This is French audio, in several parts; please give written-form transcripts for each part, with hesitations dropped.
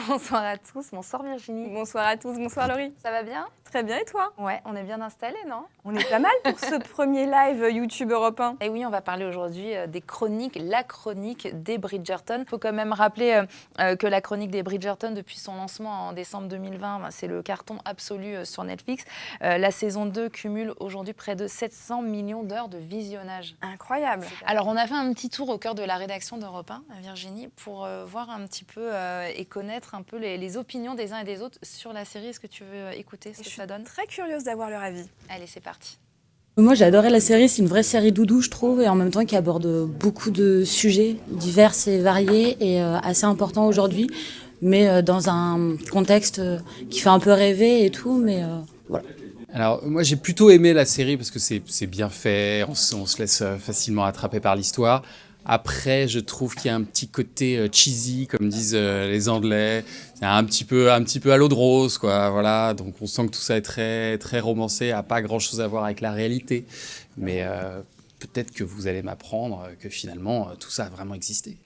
Bonsoir à tous, bonsoir Virginie. Bonsoir à tous, bonsoir Laurie. Ça va bien? Très bien et toi? Ouais, on est bien installés, non? On est pas mal pour ce premier live YouTube Europe 1. Et oui, on va parler aujourd'hui des chroniques, la chronique des Bridgerton. Il faut quand même rappeler que la chronique des Bridgerton, depuis son lancement en décembre 2020, c'est le carton absolu sur Netflix. La saison 2 cumule aujourd'hui près de 700 millions d'heures de visionnage. Incroyable. Alors, on a fait un petit tour au cœur de la rédaction d'Europe 1, Virginie, pour voir un petit peu et connaître un peu les opinions des uns et des autres sur la série. Est-ce que tu veux écouter ce que ça donne? Très curieuse d'avoir leur avis. Allez, c'est parti. Moi, j'ai adoré la série. C'est une vraie série doudou, je trouve, et en même temps qui aborde beaucoup de sujets divers et variés et assez importants aujourd'hui, mais dans un contexte qui fait un peu rêver et tout, mais voilà. Alors moi j'ai plutôt aimé la série parce que c'est bien fait, on se laisse facilement attraper par l'histoire. Après je trouve qu'il y a un petit côté cheesy comme disent les Anglais, c'est un petit peu à l'eau de rose quoi, voilà. Donc on sent que tout ça est très très romancé, a pas grand chose à voir avec la réalité, mais peut-être que vous allez m'apprendre que finalement tout ça a vraiment existé.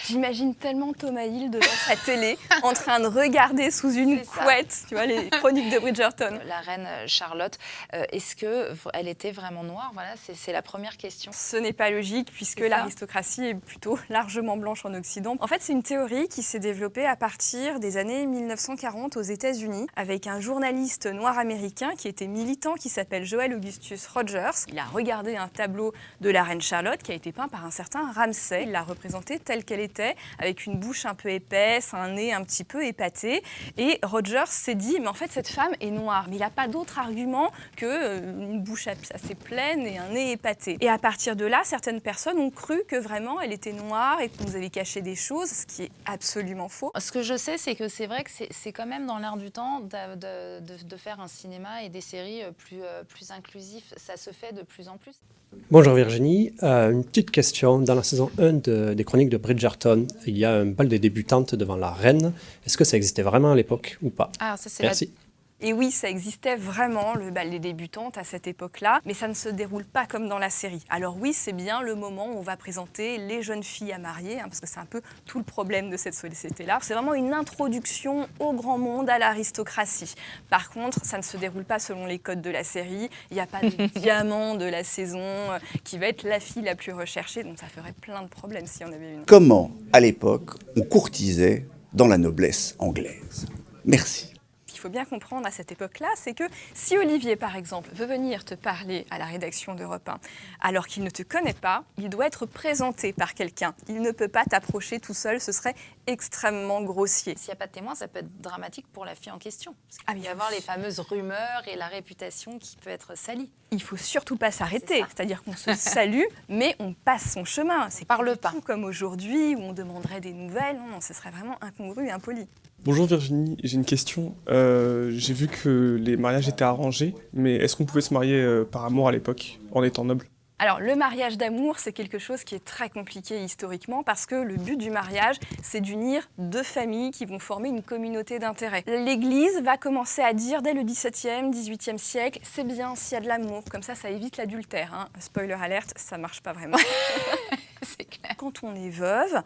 J'imagine tellement Thomas Hill devant sa télé en train de regarder sous une couette, tu vois, les chroniques de Bridgerton. La reine Charlotte, est-ce qu'elle était vraiment noire? Voilà, c'est la première question. Ce n'est pas logique puisque l'aristocratie est plutôt largement blanche en Occident. En fait, c'est une théorie qui s'est développée à partir des années 1940 aux États-Unis avec un journaliste noir américain qui était militant qui s'appelle Joel Augustus Rogers. Il a regardé un tableau de la reine Charlotte qui a été peint par un certain Ramsay. Il l'a représentée telle qu'elle était, avec une bouche un peu épaisse, un nez un petit peu épaté. Et Rogers s'est dit, mais en fait cette femme est noire. Mais il n'a pas d'autre argument qu'une bouche assez pleine et un nez épaté. Et à partir de là, certaines personnes ont cru que vraiment elle était noire et qu'on nous avait caché des choses, ce qui est absolument faux. Ce que je sais, c'est que c'est vrai que c'est quand même dans l'air du temps de faire un cinéma et des séries plus inclusifs. Ça se fait de plus en plus. Bonjour Virginie, une petite question. Dans la saison 1 des chroniques de Bridgerton, il y a un bal des débutantes devant la reine. Est-ce que ça existait vraiment à l'époque ou pas? Ah, ça c'est Merci. Et oui, ça existait vraiment, le bal des débutantes à cette époque-là, mais ça ne se déroule pas comme dans la série. Alors oui, c'est bien le moment où on va présenter les jeunes filles à marier, parce que c'est un peu tout le problème de cette société-là. C'est vraiment une introduction au grand monde, à l'aristocratie. Par contre, ça ne se déroule pas selon les codes de la série. Il n'y a pas de diamant de la saison qui va être la fille la plus recherchée, donc ça ferait plein de problèmes s'il y en avait une. Comment, à l'époque, on courtisait dans la noblesse anglaise? Merci. Ce qu'il faut bien comprendre à cette époque-là, c'est que si Olivier, par exemple, veut venir te parler à la rédaction d'Europe 1, alors qu'il ne te connaît pas, il doit être présenté par quelqu'un. Il ne peut pas t'approcher tout seul, ce serait extrêmement grossier. S'il n'y a pas de témoin, ça peut être dramatique pour la fille en question. Parce qu'il peut y avoir les fameuses rumeurs et la réputation qui peut être salie. Il ne faut surtout pas s'arrêter, c'est-à-dire qu'on se salue, mais on passe son chemin. C'est Parle pas. Comme aujourd'hui où on demanderait des nouvelles, non, ce serait vraiment incongru et impoli. Bonjour Virginie, j'ai une question. J'ai vu que les mariages étaient arrangés, mais est-ce qu'on pouvait se marier par amour à l'époque, en étant noble? Alors, le mariage d'amour, c'est quelque chose qui est très compliqué historiquement parce que le but du mariage, c'est d'unir deux familles qui vont former une communauté d'intérêt. L'Église va commencer à dire dès le XVIIe, XVIIIe siècle, c'est bien s'il y a de l'amour, comme ça évite l'adultère. Spoiler alerte, ça marche pas vraiment. C'est clair. Quand on est veuve,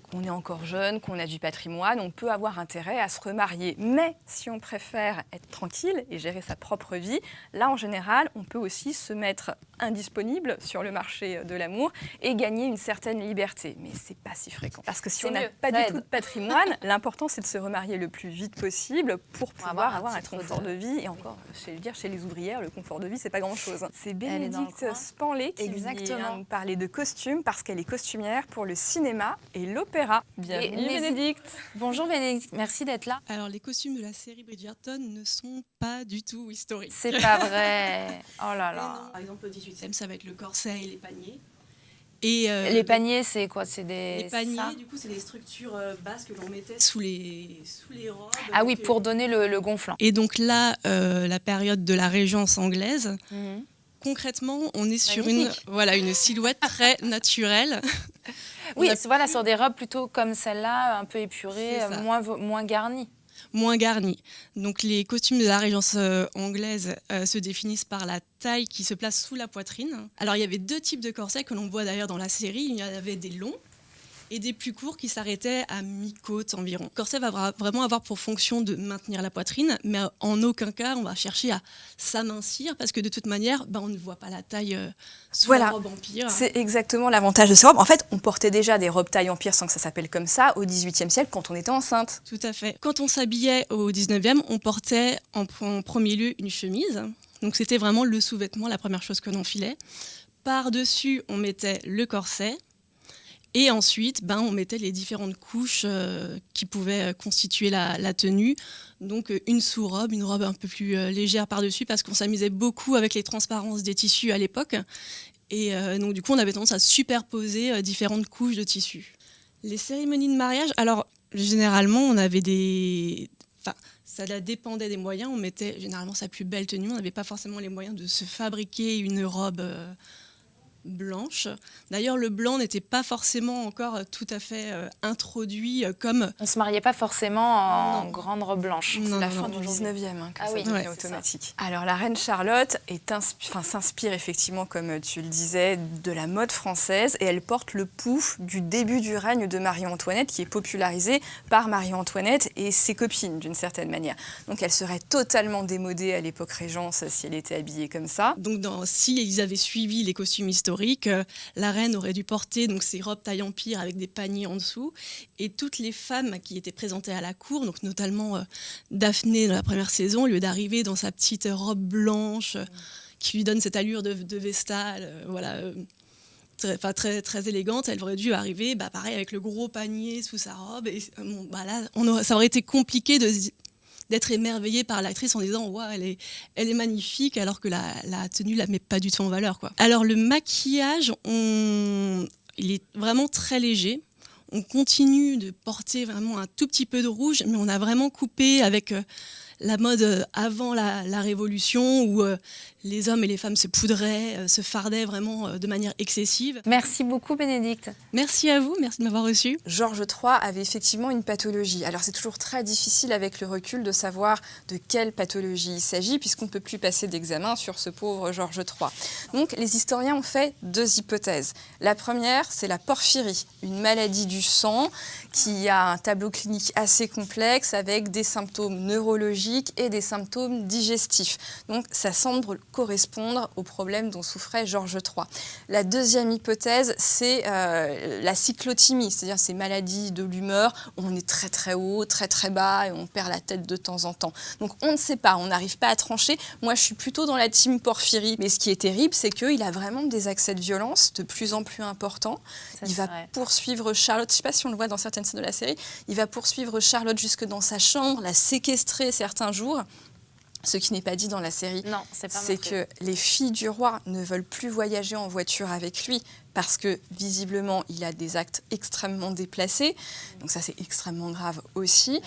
qu'on est encore jeune, qu'on a du patrimoine, on peut avoir intérêt à se remarier. Mais si on préfère être tranquille et gérer sa propre vie, là, en général, on peut aussi se mettre indisponible sur le marché de l'amour et gagner une certaine liberté. Mais c'est pas si fréquent. Parce que si on n'a pas du tout de patrimoine, l'important, c'est de se remarier le plus vite possible pour pouvoir avoir un confort de vie. Et encore, chez les ouvrières, le confort de vie, c'est pas grand-chose. C'est Bénédicte Spanlé qui vient nous parler de costumes parce qu'elle est costumière pour le cinéma et l'opéra. Bienvenue Bénédicte. Bonjour Bénédicte, merci d'être là. Alors les costumes de la série Bridgerton ne sont pas du tout historiques. C'est pas vrai. Oh là là. Non. Par exemple au 18e, ça va être le corset et les paniers. Et les paniers, c'est quoi? C'est des... Les paniers, du coup, c'est des structures basses que l'on mettait sous les robes. Ah oui, pour donner le gonflant. Et donc là, la période de la Régence anglaise, concrètement, on est sur une silhouette très naturelle. Oui, voilà, sur des robes plutôt comme celle-là, un peu épurées, moins garnies. Moins garnies. Donc les costumes de la Régence anglaise se définissent par la taille qui se place sous la poitrine. Alors il y avait deux types de corsets que l'on voit d'ailleurs dans la série. Il y en avait des longs et des plus courts qui s'arrêtaient à mi-côte environ. Le corset va vraiment avoir pour fonction de maintenir la poitrine, mais en aucun cas on va chercher à s'amincir parce que de toute manière, on ne voit pas la taille sous la robe empire. C'est exactement l'avantage de ces robes. En fait, on portait déjà des robes taille empire sans que ça s'appelle comme ça au XVIIIe siècle quand on était enceinte. Tout à fait. Quand on s'habillait au 19e, on portait en premier lieu une chemise. Donc c'était vraiment le sous-vêtement, la première chose que l'on filait. Par-dessus, on mettait le corset. Et ensuite, on mettait les différentes couches qui pouvaient constituer la tenue. Donc une sous-robe, une robe un peu plus légère par-dessus, parce qu'on s'amusait beaucoup avec les transparences des tissus à l'époque. Et donc du coup, on avait tendance à superposer différentes couches de tissus. Les cérémonies de mariage, alors généralement, on avait ça dépendait des moyens. On mettait généralement sa plus belle tenue. On n'avait pas forcément les moyens de se fabriquer une robe blanche. D'ailleurs, le blanc n'était pas forcément encore tout à fait introduit comme... On ne se mariait pas forcément en grande robe blanche. C'est la fin du 19e que ça devient automatique. Alors, la reine Charlotte s'inspire effectivement, comme tu le disais, de la mode française et elle porte le pouf du début du règne de Marie-Antoinette qui est popularisé par Marie-Antoinette et ses copines, d'une certaine manière. Donc, elle serait totalement démodée à l'époque Régence si elle était habillée comme ça. Donc, si ils avaient suivi les costumes historiques, la reine aurait dû porter donc ses robes taille empire avec des paniers en dessous et toutes les femmes qui étaient présentées à la cour, donc notamment Daphné dans la première saison, au lieu d'arriver dans sa petite robe blanche qui lui donne cette allure de Vestale, très élégante, elle aurait dû arriver pareil avec le gros panier sous sa robe et ça aurait été compliqué d'être émerveillée par l'actrice en disant wow, elle est magnifique alors que la tenue la met pas du tout en valeur quoi. Alors le maquillage, il est vraiment très léger. On continue de porter vraiment un tout petit peu de rouge, mais on a vraiment coupé avec la mode avant la Révolution où les hommes et les femmes se poudraient, se fardaient vraiment de manière excessive. Merci beaucoup Bénédicte. Merci à vous, merci de m'avoir reçue. Georges III avait effectivement une pathologie. Alors c'est toujours très difficile avec le recul de savoir de quelle pathologie il s'agit puisqu'on ne peut plus passer d'examen sur ce pauvre Georges III. Donc les historiens ont fait 2 hypothèses. La première, c'est la porphyrie, une maladie du sang qui a un tableau clinique assez complexe avec des symptômes neurologiques et des symptômes digestifs. Donc ça semble correspondre aux problèmes dont souffrait Georges III. La deuxième hypothèse, c'est la cyclothymie, c'est-à-dire ces maladies de l'humeur où on est très très haut, très très bas et on perd la tête de temps en temps. Donc on ne sait pas, on n'arrive pas à trancher. Moi je suis plutôt dans la team porphyrie, mais ce qui est terrible, c'est qu'il a vraiment des accès de violence de plus en plus importants. Il va poursuivre Charlotte, je ne sais pas si on le voit dans certaines scènes de la série, il va poursuivre Charlotte jusque dans sa chambre, la séquestrer certains jours. Ce qui n'est pas dit dans la série, c'est que les filles du roi ne veulent plus voyager en voiture avec lui parce que visiblement il a des actes extrêmement déplacés. Donc ça c'est extrêmement grave aussi.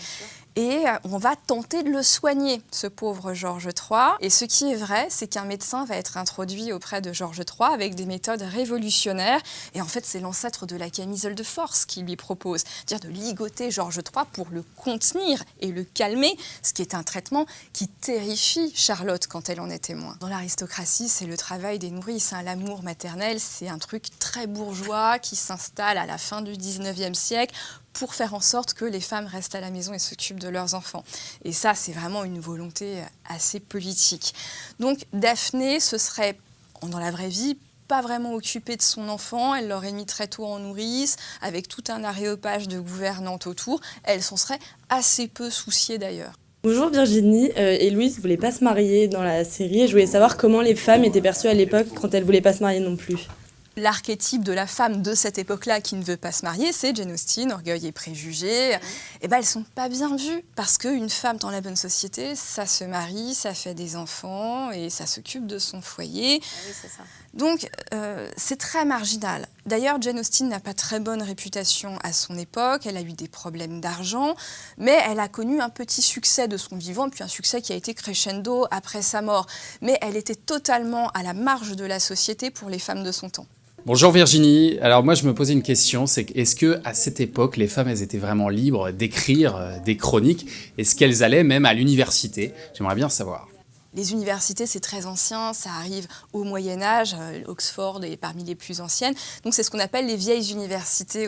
Et on va tenter de le soigner, ce pauvre Georges III. Et ce qui est vrai, c'est qu'un médecin va être introduit auprès de Georges III avec des méthodes révolutionnaires. Et en fait, c'est l'ancêtre de la camisole de force qu'il lui propose. C'est-à-dire de ligoter Georges III pour le contenir et le calmer, ce qui est un traitement qui terrifie Charlotte quand elle en est témoin. Dans l'aristocratie, c'est le travail des nourrices. L'amour maternel, c'est un truc très bourgeois qui s'installe à la fin du 19e siècle pour faire en sorte que les femmes restent à la maison et s'occupent de leurs enfants. Et ça, c'est vraiment une volonté assez politique. Donc Daphné, ce serait, dans la vraie vie, pas vraiment occupée de son enfant. Elle l'aurait mis très tôt en nourrice, avec tout un aréopage de gouvernantes autour. Elle s'en serait assez peu souciée d'ailleurs. Bonjour Virginie, Héloïse ne voulait pas se marier dans la série et je voulais savoir comment les femmes étaient perçues à l'époque quand elles ne voulaient pas se marier non plus. L'archétype de la femme de cette époque-là qui ne veut pas se marier, c'est Jane Austen, Orgueil et préjugés. Et elles sont pas bien vues parce qu'une femme dans la bonne société, ça se marie, ça fait des enfants et ça s'occupe de son foyer. Oui, c'est ça. Donc c'est très marginal. D'ailleurs, Jane Austen n'a pas très bonne réputation à son époque. Elle a eu des problèmes d'argent, mais elle a connu un petit succès de son vivant, puis un succès qui a été crescendo après sa mort. Mais elle était totalement à la marge de la société pour les femmes de son temps. Bonjour Virginie. Alors moi je me posais une question, c'est est-ce que à cette époque les femmes elles étaient vraiment libres d'écrire des chroniques? Est-ce qu'elles allaient même à l'université? J'aimerais bien savoir. Les universités, c'est très ancien, ça arrive au Moyen-Âge, Oxford est parmi les plus anciennes. Donc c'est ce qu'on appelle les vieilles universités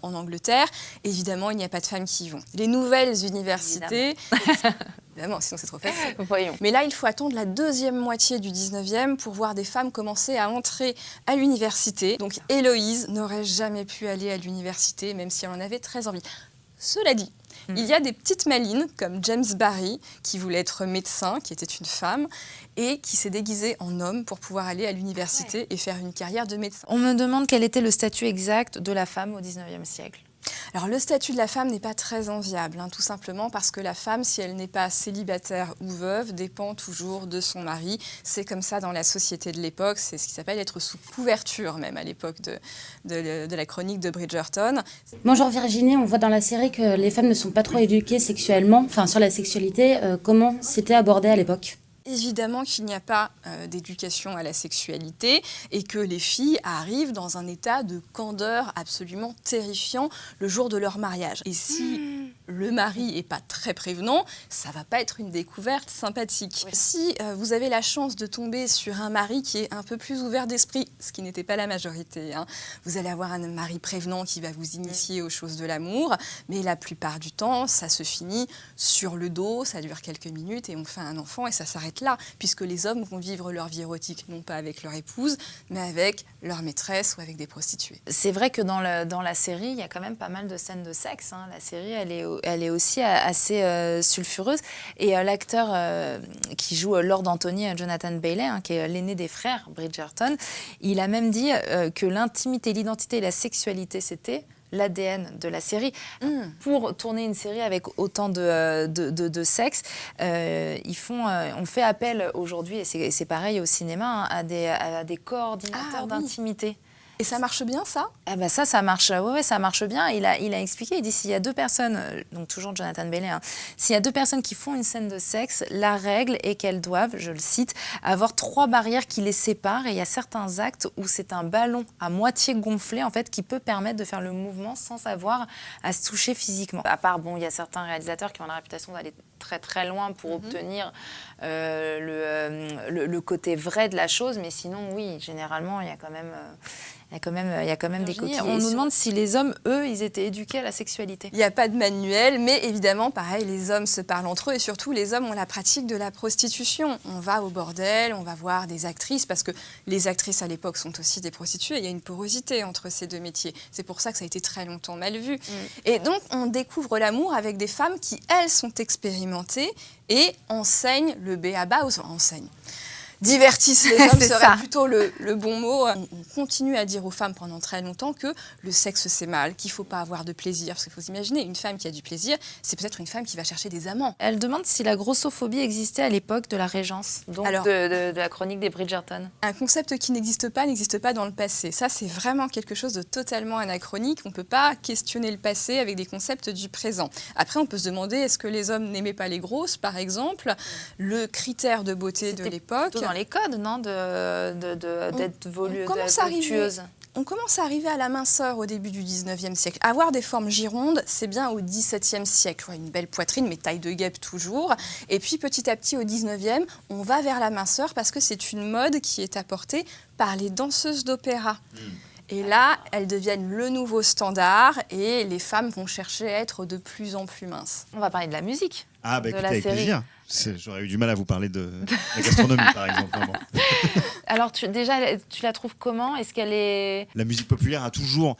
en Angleterre. Évidemment, il n'y a pas de femmes qui y vont. Les nouvelles universités... Évidemment, sinon c'est trop facile. Voyons. Mais là, il faut attendre la deuxième moitié du 19e pour voir des femmes commencer à entrer à l'université. Donc Héloïse n'aurait jamais pu aller à l'université, même si elle en avait très envie. Cela dit, il y a des petites malines comme James Barrie, qui voulait être médecin, qui était une femme, et qui s'est déguisée en homme pour pouvoir aller à l'université et faire une carrière de médecin. On me demande quel était le statut exact de la femme au 19e siècle. Alors le statut de la femme n'est pas très enviable, tout simplement parce que la femme, si elle n'est pas célibataire ou veuve, dépend toujours de son mari. C'est comme ça dans la société de l'époque, c'est ce qui s'appelle être sous couverture même à l'époque de la chronique de Bridgerton. Bonjour Virginie, on voit dans la série que les femmes ne sont pas trop éduquées sexuellement, enfin sur la sexualité. Comment c'était abordé à l'époque ? Évidemment qu'il n'y a pas d'éducation à la sexualité et que les filles arrivent dans un état de candeur absolument terrifiant le jour de leur mariage. Et si le mari n'est pas très prévenant, ça va pas être une découverte sympathique. Ouais. Si vous avez la chance de tomber sur un mari qui est un peu plus ouvert d'esprit, ce qui n'était pas la majorité, vous allez avoir un mari prévenant qui va vous initier aux choses de l'amour, mais la plupart du temps, ça se finit sur le dos, ça dure quelques minutes et on fait un enfant et ça s'arrête là, puisque les hommes vont vivre leur vie érotique, non pas avec leur épouse, mais avec leur maîtresse ou avec des prostituées. C'est vrai que dans la série, il y a quand même pas mal de scènes de sexe. La série, elle est aussi assez sulfureuse. Et l'acteur qui joue Lord Anthony, Jonathan Bailey, qui est l'aîné des frères Bridgerton, il a même dit que l'intimité, l'identité et la sexualité, c'était l'ADN de la série. Pour tourner une série avec autant de sexe, on fait appel aujourd'hui, et c'est pareil au cinéma, à des coordinateurs d'intimité. Et ça marche bien, ça ? Ça marche, ouais, ça marche bien. Il a expliqué, il dit, s'il y a deux personnes, donc toujours Jonathan Bailey, s'il y a deux personnes qui font une scène de sexe, la règle est qu'elles doivent, je le cite, avoir 3 barrières qui les séparent. Et il y a certains actes où c'est un ballon à moitié gonflé, en fait, qui peut permettre de faire le mouvement sans avoir à se toucher physiquement. À part, il y a certains réalisateurs qui ont la réputation d'aller très très loin pour obtenir le côté vrai de la chose, mais sinon, oui, généralement, il y a quand même des coquilles. On nous demande si les hommes, eux, ils étaient éduqués à la sexualité. Il n'y a pas de manuel, mais évidemment, pareil, les hommes se parlent entre eux et surtout, les hommes ont la pratique de la prostitution. On va au bordel, on va voir des actrices, parce que les actrices à l'époque sont aussi des prostituées. Il y a une porosité entre ces deux métiers. C'est pour ça que ça a été très longtemps mal vu. Et donc, on découvre l'amour avec des femmes qui, elles, sont expérimentées et enseignent le b.a.-ba, divertissent les hommes serait plutôt le bon mot. On continue à dire aux femmes pendant très longtemps que le sexe c'est mal, qu'il ne faut pas avoir de plaisir. Parce qu'il faut s'imaginer, une femme qui a du plaisir, c'est peut-être une femme qui va chercher des amants. Elle demande si la grossophobie existait à l'époque de la Régence, donc de la chronique des Bridgerton. Un concept qui n'existe pas dans le passé. Ça, c'est vraiment quelque chose de totalement anachronique. On ne peut pas questionner le passé avec des concepts du présent. Après, on peut se demander, est-ce que les hommes n'aimaient pas les grosses, par exemple ? Le critère de beauté de l'époque... Dans les codes, non, d'être voluptueuse. On commence à arriver à la minceur au début du 19e siècle. Avoir des formes girondes, c'est bien au 17e siècle. Une belle poitrine, mais taille de guêpe toujours. Et puis petit à petit, au 19e, on va vers la minceur parce que c'est une mode qui est apportée par les danseuses d'opéra. Et là, elles deviennent le nouveau standard et les femmes vont chercher à être de plus en plus minces. On va parler de la musique. Écoutez, avec plaisir. J'aurais eu du mal à vous parler de la gastronomie, par exemple. Vraiment. Alors, tu la trouves comment ? Est-ce qu'elle est... La musique populaire a toujours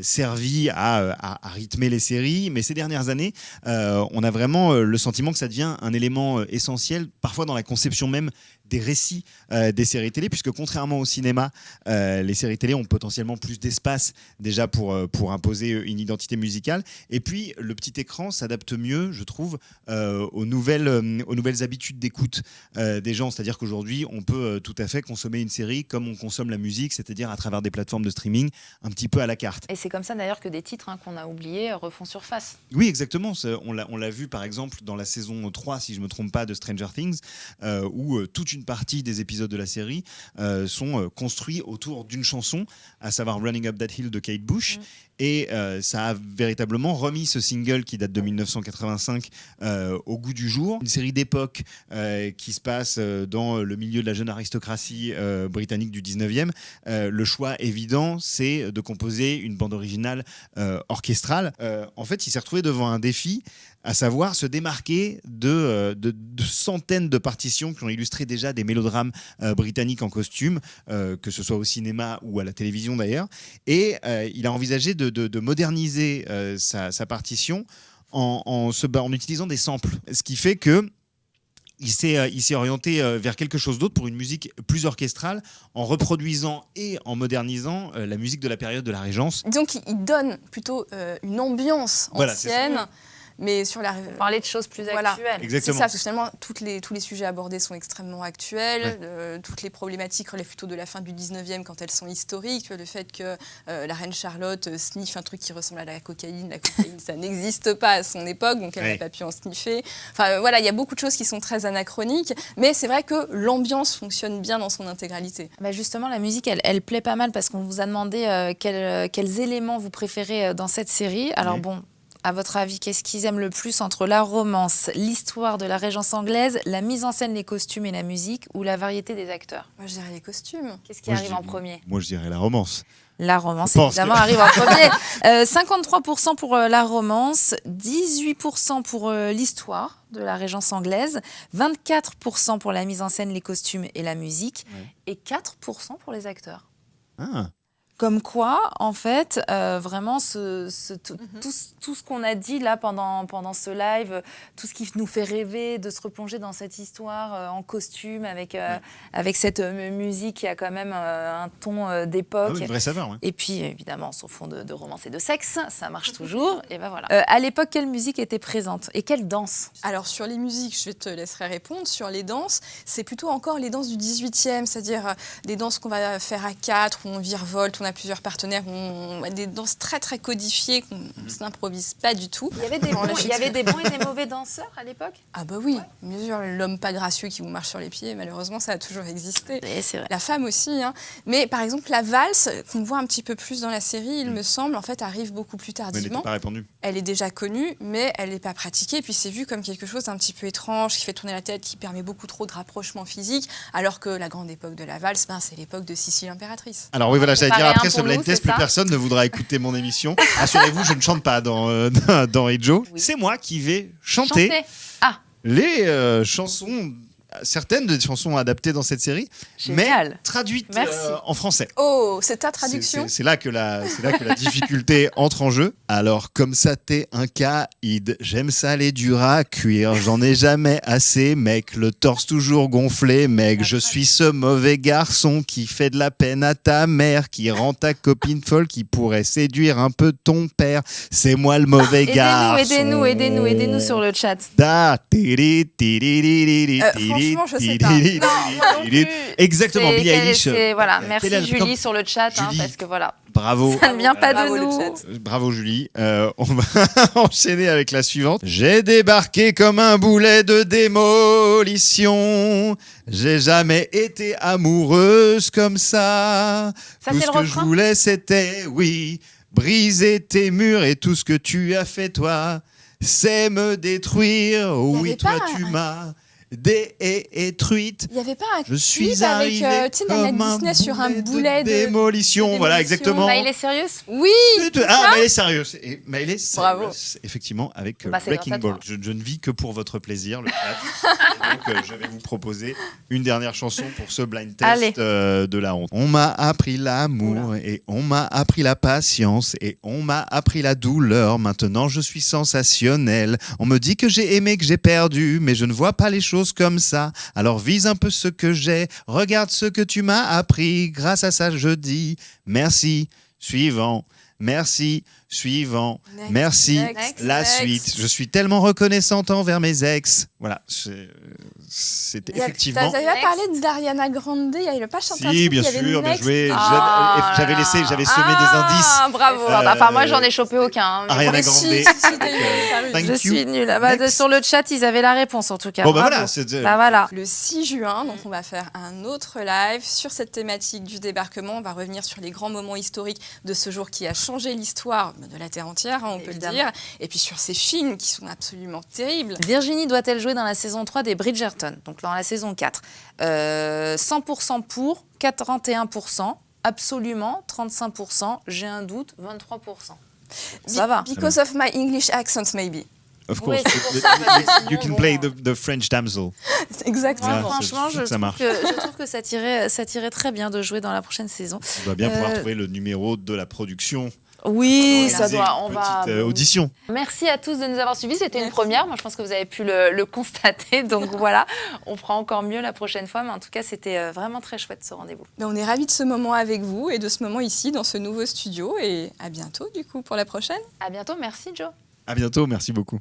servi à rythmer les séries, mais ces dernières années, on a vraiment le sentiment que ça devient un élément essentiel, parfois dans la conception même des récits des séries télé, puisque contrairement au cinéma, les séries télé ont potentiellement plus d'espace déjà pour imposer une identité musicale. Et puis, le petit écran s'adapte mieux, je trouve, aux nouvelles habitudes d'écoute des gens. C'est-à-dire qu'aujourd'hui, on peut tout à fait consommer une série comme on consomme la musique, c'est-à-dire à travers des plateformes de streaming, un petit peu à la carte. Et c'est comme ça d'ailleurs que des titres qu'on a oubliés refont surface. Oui, exactement. On l'a vu par exemple dans la saison 3, si je ne me trompe pas, de Stranger Things, où toute une partie des épisodes de la série sont construits autour d'une chanson, à savoir Running Up That Hill de Kate Bush. Et ça a véritablement remis ce single qui date de 1985 au goût du jour. Une série d'époque qui se passe dans le milieu de la jeune aristocratie britannique du 19e. Le choix évident, c'est de composer une bande originale orchestrale. En fait, il s'est retrouvé devant un défi, à savoir se démarquer de centaines de partitions qui ont illustré déjà des mélodrames britanniques en costume, que ce soit au cinéma ou à la télévision d'ailleurs. Et il a envisagé de moderniser sa partition en utilisant des samples. Ce qui fait que il s'est orienté vers quelque chose d'autre pour une musique plus orchestrale, en reproduisant et en modernisant la musique de la période de la Régence. Donc il donne plutôt une ambiance ancienne. Mais sur parler de choses plus actuelles. Exactement. C'est ça, parce que finalement, tous les sujets abordés sont extrêmement actuels. Toutes les problématiques relèvent plutôt de la fin du 19e quand elles sont historiques. Le fait que la reine Charlotte sniffe un truc qui ressemble à la cocaïne, ça n'existe pas à son époque, donc elle n'a pas pu en sniffer. Enfin voilà, il y a beaucoup de choses qui sont très anachroniques, mais c'est vrai que l'ambiance fonctionne bien dans son intégralité. Bah justement, la musique, elle plaît pas mal parce qu'on vous a demandé quels éléments vous préférez dans cette série. Alors bon, à votre avis, qu'est-ce qu'ils aiment le plus entre la romance, l'histoire de la Régence anglaise, la mise en scène, les costumes et la musique, ou la variété des acteurs? Moi, je dirais les costumes. Qu'est-ce qui arrive en premier? Moi, je dirais la romance. La romance, évidemment, arrive en premier. 53% pour la romance, 18% pour l'histoire de la Régence anglaise, 24% pour la mise en scène, les costumes et la musique, et 4% pour les acteurs. Ah. Comme quoi, en fait, vraiment, tout ce qu'on a dit là pendant ce live, tout ce qui nous fait rêver de se replonger dans cette histoire en costume, avec cette musique qui a quand même un ton d'époque. Une vraie saveur, ouais. Et puis, évidemment, son fond de romance et de sexe, ça marche toujours. Et ben voilà. À l'époque, quelle musique était présente et quelle danse? Alors, sur les musiques, je te laisserai répondre. Sur les danses, c'est plutôt encore les danses du 18e, c'est-à-dire des danses qu'on va faire à 4, où on virevolte, on a plusieurs partenaires, on a des danses très très codifiées qu'on ne s'improvise pas du tout. Il y avait des bons et des mauvais danseurs à l'époque? Ah bah oui, bien sûr, l'homme pas gracieux qui vous marche sur les pieds, malheureusement ça a toujours existé. Et c'est vrai. La femme aussi, hein. Mais par exemple la valse, qu'on voit un petit peu plus dans la série, il me semble, en fait arrive beaucoup plus tardivement. Mais elle n'était pas répandue. Elle est déjà connue, mais elle n'est pas pratiquée, et puis c'est vu comme quelque chose d'un petit peu étrange, qui fait tourner la tête, qui permet beaucoup trop de rapprochement physique, alors que la grande époque de la valse, c'est l'époque de Sissi l'impératrice. Alors oui, voilà, j'allais dire, après ce blind test, plus ça personne ne voudra écouter mon émission. Rassurez-vous, je ne chante pas dans Hey Joe. Oui. C'est moi qui vais chanter. Les chansons, certaines des chansons adaptées dans cette série, Génial. mais traduites en français. Oh, c'est ta traduction. C'est là que la difficulté entre en jeu. Alors, comme ça t'es un caïd, j'aime ça les durs à cuire, j'en ai jamais assez, mec, le torse toujours gonflé, mec, je suis ce mauvais garçon qui fait de la peine à ta mère, qui rend ta copine folle, qui pourrait séduire un peu ton père. C'est moi le mauvais garçon. Aidez-nous sur le chat. Franchement, je sais pas. Non, Exactement, Billie Eilish. Voilà, merci Julie sur le chat, Julie, parce que voilà. Bravo. Ça ne vient pas de nous. Bravo Julie. On va enchaîner avec la suivante. J'ai débarqué comme un boulet de démolition. J'ai jamais été amoureuse comme ça. Tout ce que je voulais, c'était, oui, briser tes murs et tout ce que tu as fait, toi, c'est me détruire. Oh oui, toi, tu m'as détruite. Il n'y avait pas un je suis clip avec comme Disney sur un boulet de démolition. Voilà, exactement. Maëlle est sérieuse? Oui. Maëlle est sérieuse. Maëlle est Bravo. sérieuse, effectivement, avec Wrecking Ball. Je ne vis que pour votre plaisir, le chat. Donc, je vais vous proposer une dernière chanson pour ce blind test de la honte. On m'a appris l'amour et on m'a appris la patience et on m'a appris la douleur. Maintenant, je suis sensationnel. On me dit que j'ai aimé, que j'ai perdu, mais je ne vois pas les choses comme ça, alors vise un peu ce que j'ai, regarde ce que tu m'as appris, grâce à ça je dis merci, suivant, merci, suivant, merci, suite. Je suis tellement reconnaissante envers mes ex. Voilà, c'était effectivement... Tu avais parlé d'Ariana Grande, il n'y avait pas chanté un truc, bien il y avait sûr, bien Next. joué. J'avais semé des indices. Bravo. Enfin, moi, j'en ai chopé aucun. Ariana Grande. Je suis nulle. Sur le chat, ils avaient la réponse, en tout cas. Bon, voilà. Le 6 juin, donc on va faire un autre live sur cette thématique du débarquement. On va revenir sur les grands moments historiques de ce jour qui a changé l'histoire de la Terre entière, hein, on peut le Évidemment. dire. Et puis sur ces films qui sont absolument terribles. Virginie doit-elle jouer dans la saison 3 des Bridgerton, donc dans la saison 4 100% pour, 41%, absolument, 35%, j'ai un doute, 23%. Ça va. Because of my English accent, maybe. Of Oui, course, c'est pour ça, parce que you sinon, can bon, play the French damsel. Exactement. Ouais, Voilà, franchement, ça je trouve, marche. je trouve que ça tirait très bien de jouer dans la prochaine saison. On doit bien pouvoir trouver le numéro de la production. Oui, ça Organiser doit. une On va. petite audition. Merci à tous de nous avoir suivis. C'était une Merci. première. Moi, je pense que vous avez pu le constater. Donc voilà, on fera encore mieux la prochaine fois. Mais en tout cas, c'était vraiment très chouette ce rendez-vous. Ben, on est ravis de ce moment avec vous et de ce moment ici dans ce nouveau studio. Et à bientôt du coup pour la prochaine. À bientôt. Merci, Joe. À bientôt, merci beaucoup.